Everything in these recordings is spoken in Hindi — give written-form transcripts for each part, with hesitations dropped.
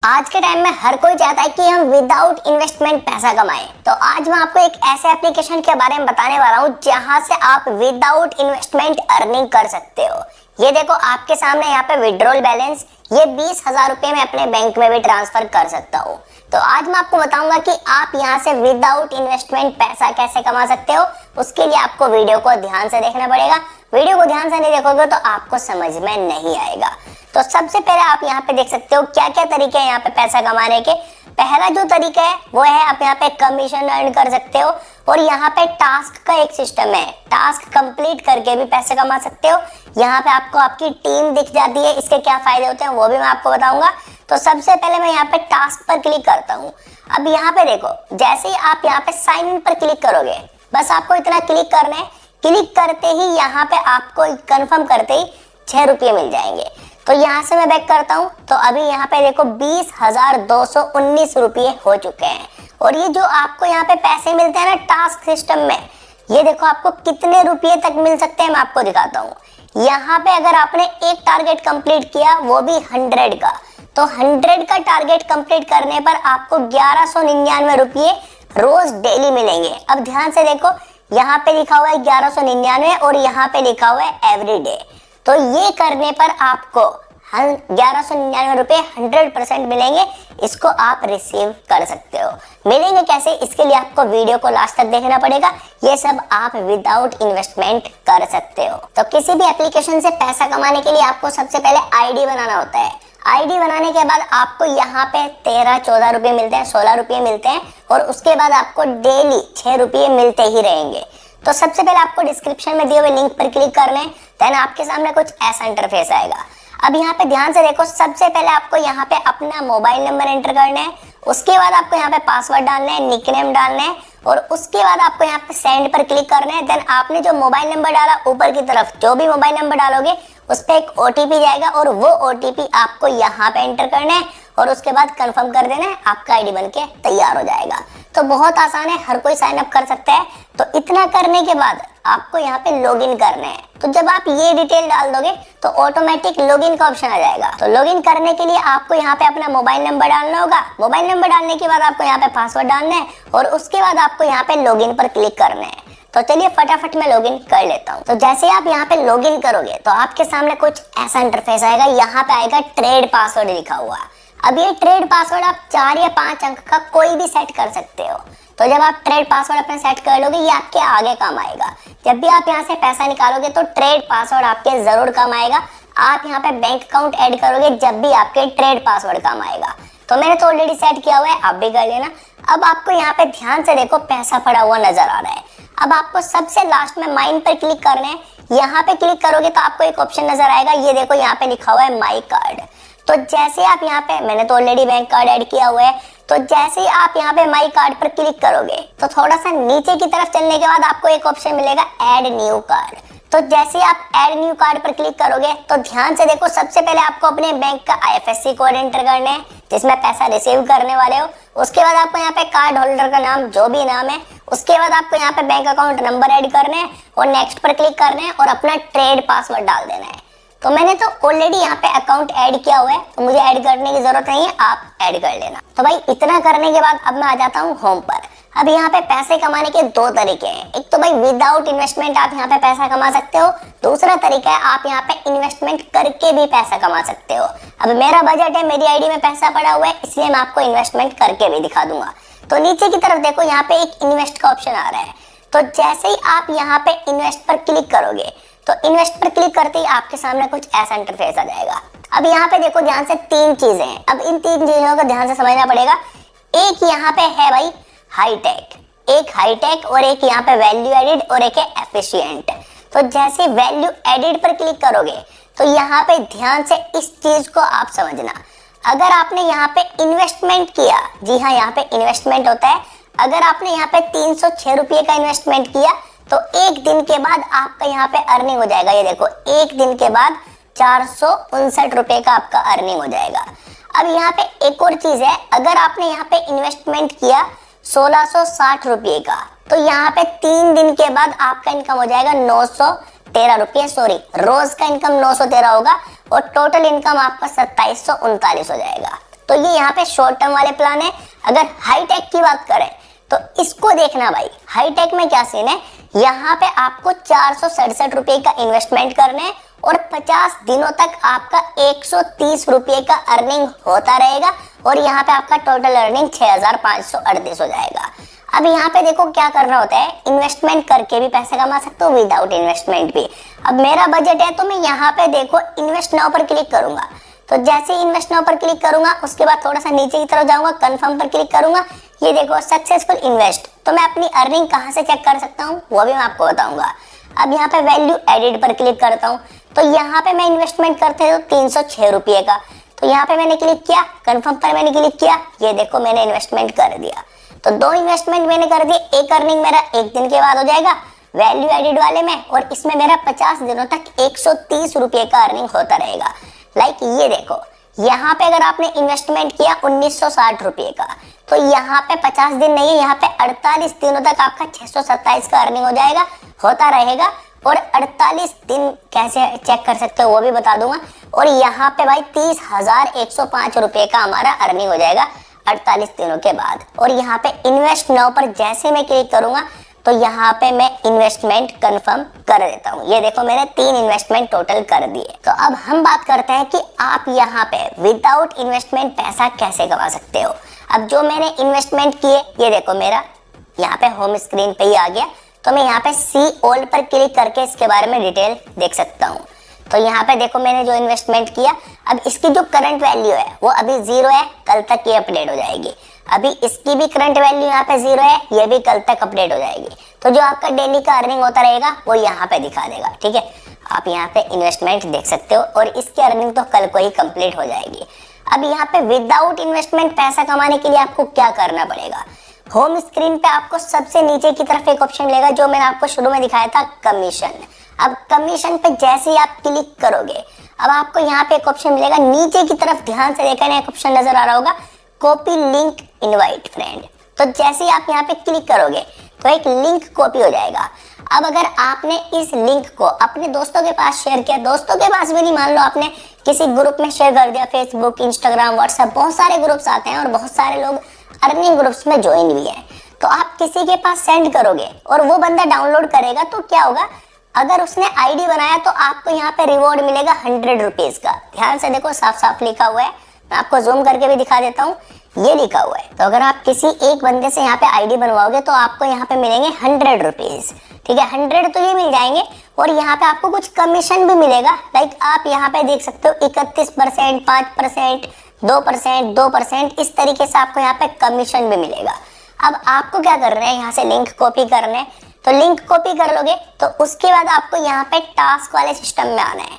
आज के टाइम में हर कोई चाहता है कि हम विदाउट इन्वेस्टमेंट पैसा कमाएं। तो आज मैं आपको एक ऐसे एप्लीकेशन के बारे में बताने वाला हूं जहां से आप विदाउट इन्वेस्टमेंट अर्निंग कर सकते हो। ये देखो आपके सामने यहाँ पे विड्रॉल बैलेंस, ये 20,000 रुपए मैं अपने बैंक में भी ट्रांसफर कर सकता हूँ। तो आज मैं आपको बताऊंगा कि आप यहाँ से विदाउट इन्वेस्टमेंट पैसा कैसे कमा सकते हो। उसके लिए आपको वीडियो को ध्यान से देखना पड़ेगा। वीडियो को ध्यान से नहीं देखोगे तो आपको समझ में नहीं आएगा। तो सबसे पहले आप यहाँ पे देख सकते हो क्या क्या तरीके हैं यहाँ पे पैसा कमाने के। पहला जो तरीका है वो है आप यहाँ पे कमीशन अर्न कर सकते हो और यहाँ पे टास्क का एक सिस्टम है, टास्क कंप्लीट करके भी पैसे कमा सकते हो। यहाँ पे आपको आपकी टीम दिख जाती है, इसके क्या फायदे होते हैं वो भी मैं आपको बताऊंगा। तो सबसे पहले मैं यहाँ पे टास्क पर क्लिक करता हूँ। अब यहाँ पे देखो, जैसे ही आप यहाँ पे साइन इन पर क्लिक करोगे, बस आपको इतना क्लिक करना है। क्लिक करते ही यहाँ पे आपको कंफर्म करते ही 6 रुपये मिल जाएंगे। तो यहाँ से मैं बैक करता हूँ तो अभी यहाँ पे देखो 20,219 रुपये हो चुके हैं। और ये जो आपको यहाँ पे पैसे मिलते हैं ना टास्क सिस्टम में, ये देखो आपको कितने रुपये तक मिल सकते हैं मैं आपको दिखाता हूँ। यहाँ पे अगर आपने एक टारगेट कंप्लीट किया वो भी 100 का, तो 100 का टारगेट कंप्लीट करने पर आपको 1199 रुपये रोज डेली मिलेंगे। अब ध्यान से देखो, यहाँ पे लिखा हुआ है 1199 और यहाँ पे लिखा हुआ है एवरीडे। तो ये करने पर आपको 1199 रुपये 100% मिलेंगे। इसको आप रिसीव कर सकते हो। मिलेंगे कैसे, इसके लिए आपको वीडियो को लास्ट तक देखना पड़ेगा। ये सब आप विदाउट इन्वेस्टमेंट कर सकते हो। तो किसी भी एप्लीकेशन से पैसा कमाने के लिए आपको सबसे पहले आईडी बनाना होता है। आईडी बनाने के बाद आपको यहाँ पे 13-14 रुपये मिलते हैं, 16 रुपये मिलते हैं और उसके बाद आपको डेली 6 रुपये मिलते ही रहेंगे। तो सबसे पहले आपको डिस्क्रिप्शन में दिए हुए लिंक पर क्लिक करना है, देन आपके सामने कुछ ऐसा इंटरफेस आएगा। अब यहाँ पे ध्यान से देखो, सबसे पहले आपको यहाँ पे अपना मोबाइल नंबर एंटर करना है, उसके बाद आपको यहाँ पे पासवर्ड डालना है, निकनेम डालना है और उसके बाद आपको यहाँ पे सेंड पर क्लिक करना है। देन आपने जो मोबाइल नंबर डाला ऊपर की तरफ, जो भी मोबाइल नंबर डालोगे उस पर एक ओटीपी जाएगा और वो ओटीपी आपको यहाँ पे एंटर करना है और उसके बाद कंफर्म कर देना है, आपका आईडी बनके तैयार हो जाएगा। तो बहुत आसान है, हर कोई साइन अप कर सकता है। तो इतना करने के बाद आपको यहाँ पे लॉगिन करना है। तो जब आप ये डिटेल डाल दोगे तो ऑटोमेटिक लॉगिन का ऑप्शन आ जाएगा। तो लॉगिन करने के लिए आपको यहाँ पे अपना मोबाइल नंबर डालना होगा। मोबाइल नंबर डालने के बाद आपको यहाँ पे पासवर्ड डालना है और उसके बाद आपको यहाँ पे लॉगिन पर क्लिक करना है। तो चलिए फटाफट मैं लॉगिन कर लेता हूँ। तो जैसे आप यहाँ पे लॉगिन करोगे तो आपके सामने कुछ ऐसा इंटरफेस आएगा। यहाँ पे आएगा ट्रेड पासवर्ड लिखा हुआ। अब ये ट्रेड पासवर्ड आप 4 या 5 अंक का कोई भी सेट कर सकते हो। तो जब आप ट्रेड पासवर्ड अपने सेट कर लोगे ये आपके आगे काम आएगा। जब भी आप यहाँ से पैसा निकालोगे तो ट्रेड पासवर्ड आपके जरूर काम आएगा। आप यहाँ पे बैंक अकाउंट ऐड करोगे जब भी आपके ट्रेड पासवर्ड काम आएगा। तो मैंने तो ऑलरेडी सेट किया हुआ है, आप भी कर लेना। अब आपको यहाँ पे ध्यान से देखो पैसा पड़ा हुआ नजर आ रहा है। अब आपको सबसे लास्ट में माइन पर क्लिक करना है। यहाँ पे क्लिक करोगे तो आपको एक ऑप्शन नजर आएगा, ये देखो यहाँ पे लिखा हुआ है माई कार्ड। तो जैसे आप यहाँ पे, मैंने तो ऑलरेडी बैंक कार्ड ऐड किया हुआ है, तो जैसे ही आप यहाँ पे माई कार्ड पर क्लिक करोगे तो थोड़ा सा नीचे की तरफ चलने के बाद आपको एक ऑप्शन मिलेगा ऐड न्यू कार्ड। तो जैसे ही आप ऐड न्यू कार्ड पर क्लिक करोगे तो ध्यान से देखो, सबसे पहले आपको अपने बैंक का IFSC कोड एंटर करना है जिसमें पैसा रिसीव करने वाले हो। उसके बाद आपको यहाँ पे कार्ड होल्डर का नाम, जो भी नाम है, उसके बाद आपको यहाँ पे बैंक अकाउंट नंबर ऐड करना है और नेक्स्ट पर क्लिक करना है और अपना ट्रेड पासवर्ड डाल देना है। तो मैंने तो ऑलरेडी यहाँ पे अकाउंट ऐड किया हुआ है तो मुझे ऐड करने की जरूरत नहीं है, आप ऐड कर लेना। तो भाई इतना करने के बाद अब मैं आ जाता हूँ होम पर। अब यहाँ पे पैसे कमाने के 2 तरीके हैं। एक तो भाई विदाउट इन्वेस्टमेंट आप यहाँ पे पैसा कमा सकते हो, दूसरा तरीका है आप यहाँ पे इन्वेस्टमेंट करके भी पैसा कमा सकते हो। अब मेरा बजट है, मेरी आईडी में पैसा पड़ा हुआ है, इसलिए मैं आपको इन्वेस्टमेंट करके भी दिखा दूंगा। तो नीचे की तरफ देखो, यहाँ पे एक इन्वेस्ट का ऑप्शन आ रहा है। तो जैसे ही आप यहाँ पे इन्वेस्ट पर क्लिक करोगे तो इन्वेस्ट पर क्लिक करते ही आपके सामने कुछ ऐसा इंटरफेस आ जाएगा। अब यहाँ पे देखो ध्यान से 3 चीजें हैं। अब इन 3 चीजों को ध्यान से समझना पड़ेगा। एक यहाँ पे है भाई हाईटेक, एक हाईटेक और एक यहाँ पे वैल्यू एडिड और एक है एफिशिएंट। तो जैसे वैल्यू एडिड पर क्लिक करोगे तो यहाँ पे ध्यान से इस चीज को आप समझना। अगर आपने यहाँ पे इन्वेस्टमेंट किया, जी हाँ यहाँ पे इन्वेस्टमेंट होता है, अगर आपने यहाँ पे 306 रुपये का इन्वेस्टमेंट किया तो एक दिन के बाद आपका यहाँ पे अर्निंग हो जाएगा। ये देखो एक दिन के बाद 459 रुपये का आपका अर्निंग हो जाएगा। अब यहाँ पे एक और चीज है, अगर आपने यहाँ पे इन्वेस्टमेंट किया 1660 रुपये का तो यहाँ पे 3 दिन के बाद आपका इनकम हो जाएगा 913 रुपये, सॉरी रोज का इनकम 913 होगा और टोटल इनकम आपका 2739 हो जाएगा। तो ये यहाँ पे शॉर्ट टर्म वाले प्लान है। अगर हाईटेक की बात करें तो इसको देखना भाई, हाईटेक में क्या सीन है, यहाँ पे आपको 467 रुपए का इन्वेस्टमेंट करना है और 50 दिनों तक आपका 130 रुपए का अर्निंग होता रहेगा और यहाँ पे आपका टोटल अर्निंग 6538 हो जाएगा। अब यहाँ पे देखो क्या करना होता है, इन्वेस्टमेंट करके भी पैसे कमा सकते हो, विदाउट इन्वेस्टमेंट भी। अब मेरा बजट है तो मैं यहाँ पे देखो इन्वेस्ट नाउ पर क्लिक करूंगा। तो जैसे ही इन्वेस्ट नाउ पर क्लिक करूंगा उसके बाद थोड़ा सा नीचे की तरफ जाऊंगा, कंफर्म पर क्लिक करूंगा, ये देखो सक्सेसफुल इन्वेस्ट। तो मैं अपनी अर्निंग कहाँ से चेक कर सकता हूँ वो भी मैं आपको बताऊंगा। अब यहाँ पे वैल्यू एडिड पर क्लिक करता हूँ तो यहाँ पे मैं इन्वेस्टमेंट करते हो 306 रुपये का। तो यहाँ पे मैंने क्लिक किया, कंफर्म पर मैंने क्लिक किया, ये देखो मैंने इन्वेस्टमेंट कर दिया। तो 2 इन्वेस्टमेंट मैंने कर दिए, एक अर्निंग मेरा 1 दिन के बाद हो जाएगा वैल्यू एडिड वाले में और इसमें मेरा 50 दिनों तक 130 रुपये का अर्निंग होता रहेगा। लाइक ये देखो यहाँ पे अगर आपने इन्वेस्टमेंट किया 1960 रुपये का तो यहाँ पे 50 दिन नहीं है, यहाँ पे 48 दिनों तक आपका 627 का अर्निंग हो जाएगा, होता रहेगा। और 48 दिन कैसे चेक कर सकते हो वो भी बता दूंगा। और यहाँ पे भाई 30,105 रुपये का हमारा अर्निंग हो जाएगा 48 दिनों के बाद। और यहाँ पे इन्वेस्ट नाउ पर जैसे मैं क्लिक करूंगा तो यहाँ पे मैं इन्वेस्टमेंट कंफर्म कर देता हूँ। ये देखो मैंने 3 इन्वेस्टमेंट टोटल कर दिए। तो अब हम बात करते हैं कि आप यहाँ पे विदाउट इन्वेस्टमेंट पैसा कैसे कमा सकते हो। अब जो मैंने इन्वेस्टमेंट किए ये देखो मेरा यहाँ पे होम स्क्रीन पे ही आ गया। तो मैं यहाँ पे सी ऑल पर क्लिक करके इसके बारे में डिटेल देख सकता हूँ। तो यहाँ पे देखो मैंने जो इन्वेस्टमेंट किया, अब इसकी जो करंट वैल्यू है वो अभी 0 है, कल तक ये अपडेट हो जाएगी। अभी इसकी भी करंट वैल्यू यहाँ पे 0 है, ये भी कल तक अपडेट हो जाएगी। तो जो आपका डेली का अर्निंग होता रहेगा वो यहाँ पे दिखा देगा, ठीक है। आप यहाँ पे इन्वेस्टमेंट देख सकते हो और इसकी अर्निंग तो कल को ही कंप्लीट हो जाएगी। अब यहाँ पे विदाउट इन्वेस्टमेंट पैसा कमाने के लिए आपको क्या करना पड़ेगा, होम स्क्रीन पे आपको सबसे नीचे की तरफ एक ऑप्शन मिलेगा जो मैंने आपको शुरू में दिखाया था, कमीशन। अब कमीशन पे जैसे ही आप क्लिक करोगे अब आपको यहाँ पे एक ऑप्शन मिलेगा, नीचे की तरफ ध्यान से देखना, एक ऑप्शन नजर आ रहा होगा, कॉपी लिंक इनवाइट फ्रेंड। तो जैसे ही आप यहाँ पे क्लिक करोगे तो एक लिंक कॉपी हो जाएगा। अब अगर आपने इस लिंक को अपने दोस्तों के पास शेयर किया, दोस्तों के पास भी नहीं, मान लो आपने किसी ग्रुप में शेयर कर दिया, फेसबुक, इंस्टाग्राम, व्हाट्सएप, बहुत सारे ग्रुप्स आते हैं और बहुत सारे लोग अर्निंग ग्रुप्स में ज्वाइन भी है। तो आप किसी के पास सेंड करोगे और वो बंदा डाउनलोड करेगा तो क्या होगा, अगर उसने आईडी बनाया तो आपको यहाँ पे रिवॉर्ड मिलेगा 100 रुपीज का। ध्यान से देखो साफ साफ लिखा हुआ है, मैं आपको जूम करके भी दिखा देता हूँ, ये लिखा हुआ है। तो अगर आप किसी एक बंदे से यहाँ पे आईडी बनवाओगे तो आपको यहाँ पे मिलेंगे 100 रुपीज, ठीक है। 100 तो ये मिल जाएंगे और यहाँ पे आपको कुछ कमीशन भी मिलेगा। लाइक आप यहाँ पे देख सकते हो 31%, 5%, 2%, 2%, इस तरीके से आपको यहाँ पे कमीशन भी मिलेगा। अब आपको क्या करना है, यहाँ से लिंक कॉपी करना है। तो लिंक कॉपी कर लोगे तो उसके बाद आपको यहाँ पे टास्क वाले सिस्टम में आना है।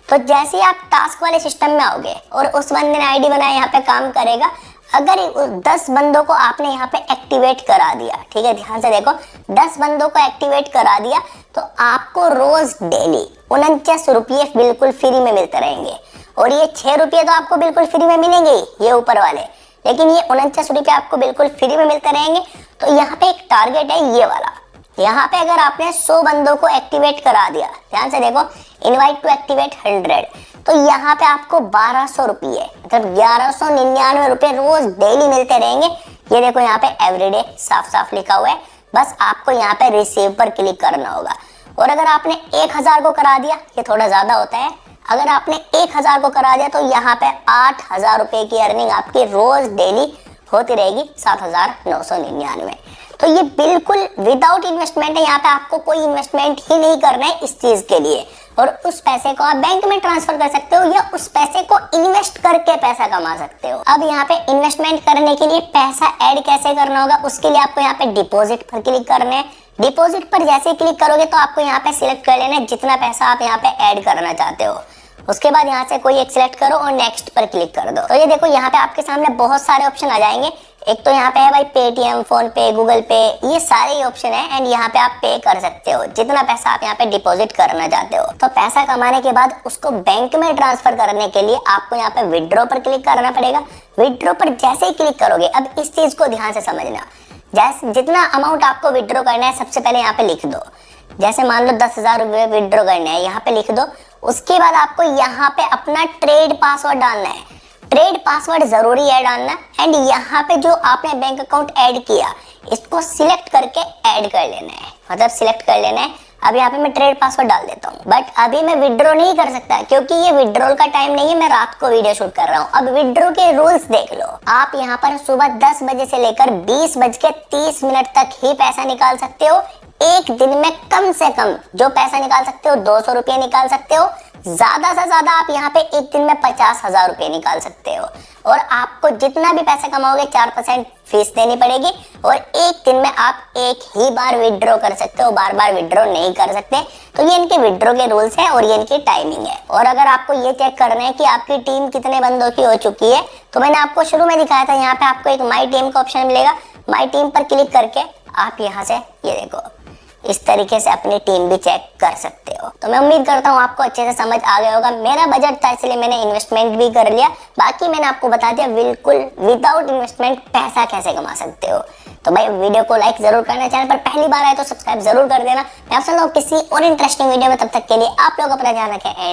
तो जैसे ही आप टास्क वाले सिस्टम में आओगे और उस बंदे ने आईडी बनाया, यहाँ पे काम करेगा। अगर 10 बंदों को आपने यहाँ पे एक्टिवेट करा दिया, ठीक है, ध्यान से देखो, 10 बंदों को एक्टिवेट करा दिया तो आपको रोज डेली 49 रुपये बिल्कुल फ्री में मिलते रहेंगे। और ये 6 रुपये तो आपको बिल्कुल फ्री में मिलेंगे ही, ये ऊपर वाले, लेकिन ये 49 रुपये आपको बिल्कुल फ्री में मिलते रहेंगे। तो यहाँ पे एक टारगेट है ये वाला, यहाँ पे अगर आपने 100 बंदों को एक्टिवेट करा दिया, ध्यान से देखो, इनवाइट टू एक्टिवेट 100, तो यहाँ पे आपको 1200 रुपये, मतलब 1199 रुपये रोज डेली मिलते रहेंगे। ये देखो यहाँ पे एवरीडे साफ साफ लिखा हुआ है, बस आपको यहाँ पे रिसीव पर क्लिक करना होगा। और अगर आपने 1000 को करा दिया, ये थोड़ा ज्यादा होता है, अगर आपने 1000 को करा दिया तो यहाँ पे 8000 रुपये की अर्निंग आपकी रोज डेली होती रहेगी, 7999। तो ये बिल्कुल विदाउट इन्वेस्टमेंट है, यहाँ पे आपको कोई इन्वेस्टमेंट ही नहीं करना है इस चीज के लिए। और उस पैसे को आप बैंक में ट्रांसफर कर सकते हो या उस पैसे को इन्वेस्ट करके पैसा कमा सकते हो। अब यहाँ पे इन्वेस्टमेंट करने के लिए पैसा ऐड कैसे करना होगा, उसके लिए आपको यहाँ पे डिपॉजिट पर क्लिक करना है। डिपॉजिट पर जैसे क्लिक करोगे तो आपको यहाँ पे सिलेक्ट कर लेना है जितना पैसा आप यहाँ पे ऐड करना चाहते हो। उसके बाद यहाँ से कोई एक सिलेक्ट करो और नेक्स्ट पर क्लिक कर दो। तो ये देखो यहाँ पे आपके सामने बहुत सारे ऑप्शन आ जाएंगे। एक तो यहाँ पे है भाई पेटीएम, फोन पे, गूगल पे, ये सारे ही ऑप्शन है एंड यहाँ पे आप पे कर सकते हो जितना पैसा आप यहाँ पे डिपॉजिट करना चाहते हो। तो पैसा कमाने के बाद उसको बैंक में ट्रांसफर करने के लिए आपको यहाँ पे विड्रॉ पर क्लिक करना पड़ेगा। विड्रॉ पर जैसे ही क्लिक करोगे, अब इस चीज को ध्यान से समझना, जैसे जितना अमाउंट आपको विड्रॉ करना है सबसे पहले यहाँ पे लिख दो। जैसे मान लो 10,000 रुपये विड्रॉ करना है, यहाँ पे लिख दो। उसके बाद आपको यहाँ पे अपना ट्रेड पासवर्ड डालना है। ट्रेड पासवर्ड जरूरी है डालना एंड यहाँ पे जो आपने बैंक अकाउंट ऐड किया इसको सिलेक्ट करके ऐड कर लेना है, मतलब सिलेक्ट कर लेना है। अब यहाँ पे मैं ट्रेड पासवर्ड डाल देता हूँ, बट अभी मैं विड्रॉ नहीं कर सकता क्योंकि ये विड्रॉल का टाइम नहीं है, मैं रात को वीडियो शूट कर रहा हूँ। अब विड्रॉ के रूल्स देख लो। आप यहाँ पर सुबह 10 बजे से लेकर 20:30 तक ही पैसा निकाल सकते हो। एक दिन में कम से कम जो पैसा निकाल सकते हो 200 रुपये निकाल सकते हो। ज्यादा से ज्यादा आप यहाँ पे एक दिन में 50,000 रुपये निकाल सकते हो और आपको जितना भी पैसा कमाओगे 4% फीस देनी पड़ेगी और एक दिन में आप एक ही बार विड्रॉ कर सकते हो, बार बार विड्रॉ नहीं कर सकते। तो ये इनके विड्रॉ के रूल्स हैं और ये इनकी टाइमिंग है। और अगर आपको ये चेक करना है कि आपकी टीम कितने बंदों की हो चुकी है तो मैंने आपको शुरू में दिखाया था, यहाँ पे आपको एक माई टीम का ऑप्शन मिलेगा। माई टीम पर क्लिक करके आप यहाँ से ये देखो इस तरीके से अपनी टीम भी चेक कर सकते हो। तो मैं उम्मीद करता हूँ आपको अच्छे से समझ आ गया होगा। मेरा बजट था इसलिए मैंने इन्वेस्टमेंट भी कर लिया, बाकी मैंने आपको बता दिया बिल्कुल विदाउट इन्वेस्टमेंट पैसा कैसे कमा सकते हो। तो भाई वीडियो को लाइक जरूर करना, चैनल पर पहली बार आए तो सब्सक्राइब जरूर कर देना। मैं आपसे किसी और इंटरेस्टिंग वीडियो में, तब तक के लिए आप लोग अपना ध्यान रखें एंड